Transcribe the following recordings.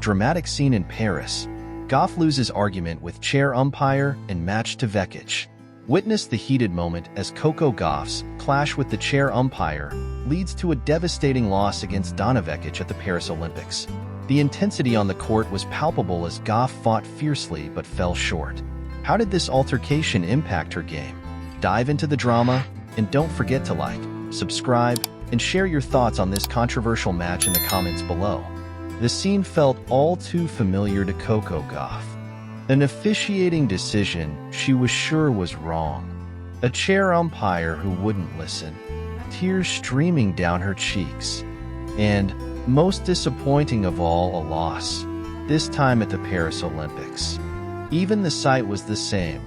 dramatic scene in Paris. Gauff loses argument with chair umpire and match to Vekic. Witness the heated moment as Coco Gauff's clash with the chair umpire leads to a devastating loss against Donna Vekic at the Paris Olympics. The intensity on the court was palpable as Gauff fought fiercely but fell short. How did this altercation impact her game? Dive into the drama, and don't forget to like, subscribe, and share your thoughts on this controversial match in the comments below. The scene felt all too familiar to Coco Gauff. An officiating decision she was sure was wrong. A chair umpire who wouldn't listen. Tears streaming down her cheeks. And, most disappointing of all, a loss. This time at the Paris Olympics. Even the site was the same.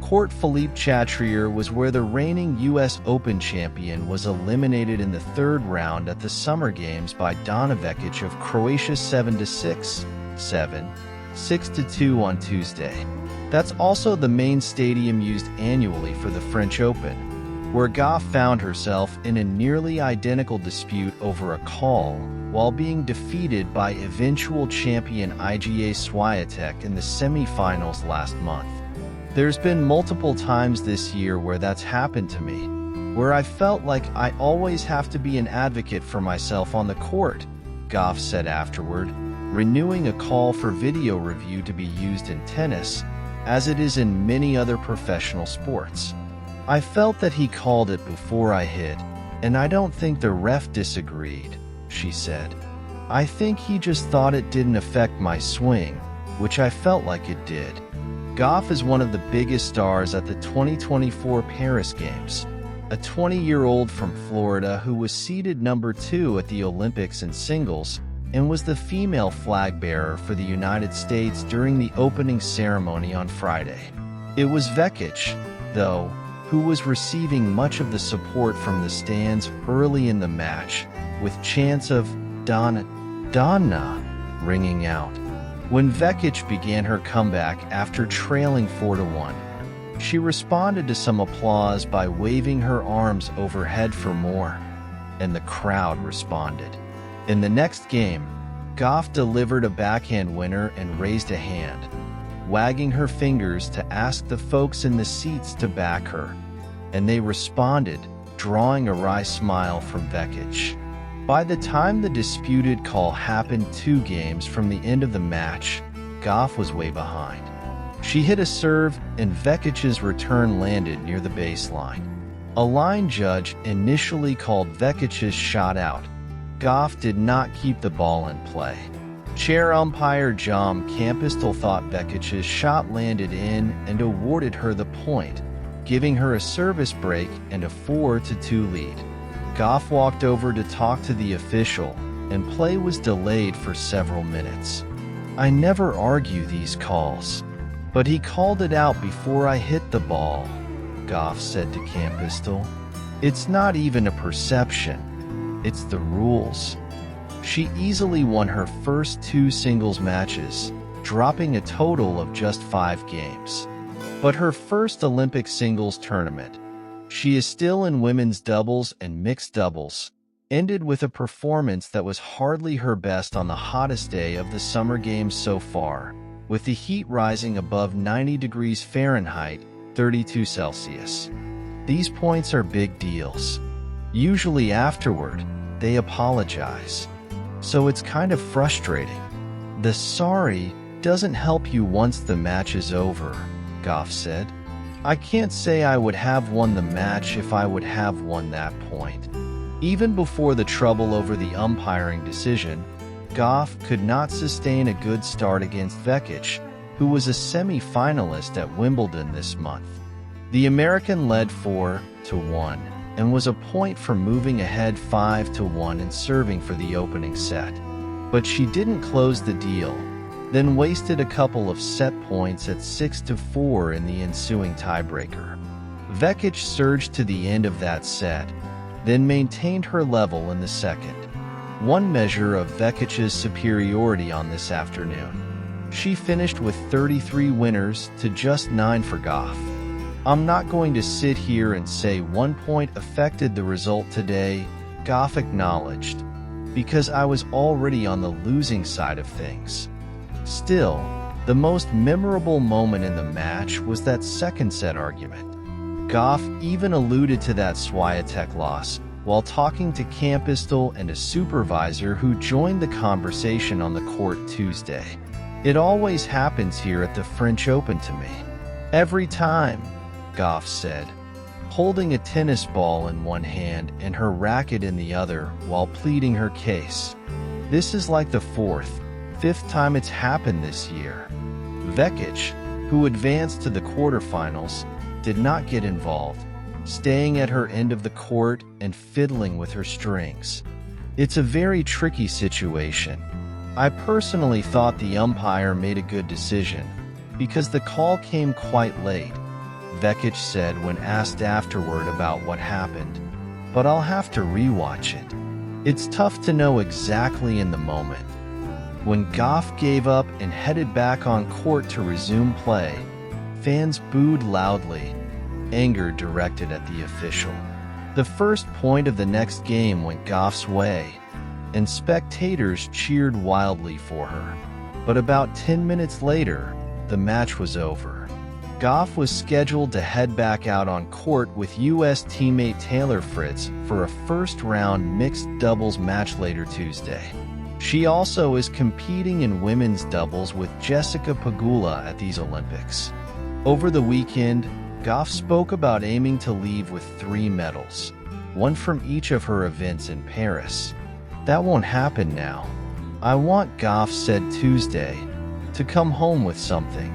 Court Philippe Chatrier was where the reigning U.S. Open champion was eliminated in the third round at the Summer Games by Donna Vekic of Croatia 7-6, 7, 6-2 on Tuesday. That's also the main stadium used annually for the French Open, where Gauff found herself in a nearly identical dispute over a call while being defeated by eventual champion Iga Swiatek in the semi-finals last month. There's been multiple times this year where that's happened to me, where I felt like I always have to be an advocate for myself on the court, Gauff said afterward, renewing a call for video review to be used in tennis, as it is in many other professional sports. I felt that he called it before I hit, and I don't think the ref disagreed, she said. I think he just thought it didn't affect my swing, which I felt like it did. Gauff is one of the biggest stars at the 2024 Paris Games, a 20-year-old from Florida who was seeded number 2 at the Olympics in singles and was the female flag bearer for the United States during the opening ceremony on Friday. It was Vekic, though, who was receiving much of the support from the stands early in the match, with chants of "Donna, Donna" ringing out. When Vekic began her comeback after trailing 4-1, she responded to some applause by waving her arms overhead for more, and the crowd responded. In the next game, Gauff delivered a backhand winner and raised a hand, wagging her fingers to ask the folks in the seats to back her, and they responded, drawing a wry smile from Vekic. By the time the disputed call happened 2 games from the end of the match, Gauff was way behind. She hit a serve, and Vekic's return landed near the baseline. A line judge initially called Vekic's shot out. Gauff did not keep the ball in play. Chair umpire Jom Campistel thought Vekic's shot landed in and awarded her the point, giving her a service break and a 4-2 lead. Gauff walked over to talk to the official, and play was delayed for several minutes. I never argue these calls, but he called it out before I hit the ball, Gauff said to Campistel. It's not even a perception, it's the rules. She easily won her first 2 singles matches, dropping a total of just 5 games. But her first Olympic singles tournament, she is still in women's doubles and mixed doubles, ended with a performance that was hardly her best on the hottest day of the Summer Games so far, with the heat rising above 90 degrees Fahrenheit, 32 Celsius. These points are big deals. Usually afterward, they apologize. So it's kind of frustrating. The sorry doesn't help you once the match is over, Gauff said. I can't say I would have won the match if I would have won that point. Even before the trouble over the umpiring decision, Gauff could not sustain a good start against Vekic, who was a semi-finalist at Wimbledon this month. The American led 4-1 and was a point from moving ahead 5-1 and serving for the opening set. But she didn't close the deal, then wasted a couple of set points at 6-4 in the ensuing tiebreaker. Vekic surged to the end of that set, then maintained her level in the second. One measure of Vekic's superiority on this afternoon. She finished with 33 winners to just 9 for Gauff. I'm not going to sit here and say 1 point affected the result today, Gauff acknowledged, because I was already on the losing side of things. Still, the most memorable moment in the match was that second set argument. Gauff even alluded to that Swiatek loss while talking to Campistel and a supervisor who joined the conversation on the court Tuesday. "It always happens here at the French Open to me. Every time," Gauff said, holding a tennis ball in one hand and her racket in the other while pleading her case. "This is like the fourth, fifth time it's happened this year." Vekic, who advanced to the quarterfinals, did not get involved, staying at her end of the court and fiddling with her strings. "It's a very tricky situation. I personally thought the umpire made a good decision, because the call came quite late," Vekic said when asked afterward about what happened. "But I'll have to rewatch it. It's tough to know exactly in the moment." When Gauff gave up and headed back on court to resume play, fans booed loudly, anger directed at the official. The first point of the next game went Gauff's way, and spectators cheered wildly for her. But about 10 minutes later, the match was over. Gauff was scheduled to head back out on court with U.S. teammate Taylor Fritz for a first-round mixed doubles match later Tuesday. She also is competing in women's doubles with Jessica Pegula at these Olympics. Over the weekend, Gauff spoke about aiming to leave with 3 medals, one from each of her events in Paris. "That won't happen now. I want," Gauff said Tuesday, "to come home with something.